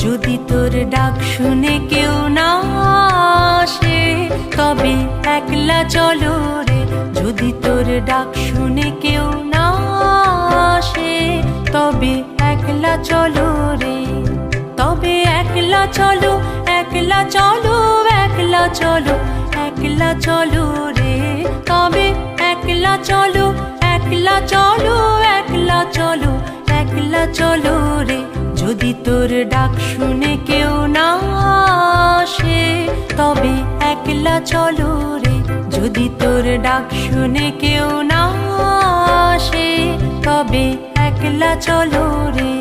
যদি তোর ডাক শুনে কেউ না আসে তবে একলা চলো রে। যদি তোর ডাক শুনে কেউ না আসে তবে একলা চলো রে। তবে একলা চলো, একলা চলো, একলা চলো, একলা চলো রে। তবে একলা চলো, একলা চলো, একলা চলো, একলা চলো রে। যদি তোর ডাক শুনে কেউ না আসে তবে একলা চলো রে। যদি তোর ডাক শুনে কেউ না আসে তবে একলা চলো রে।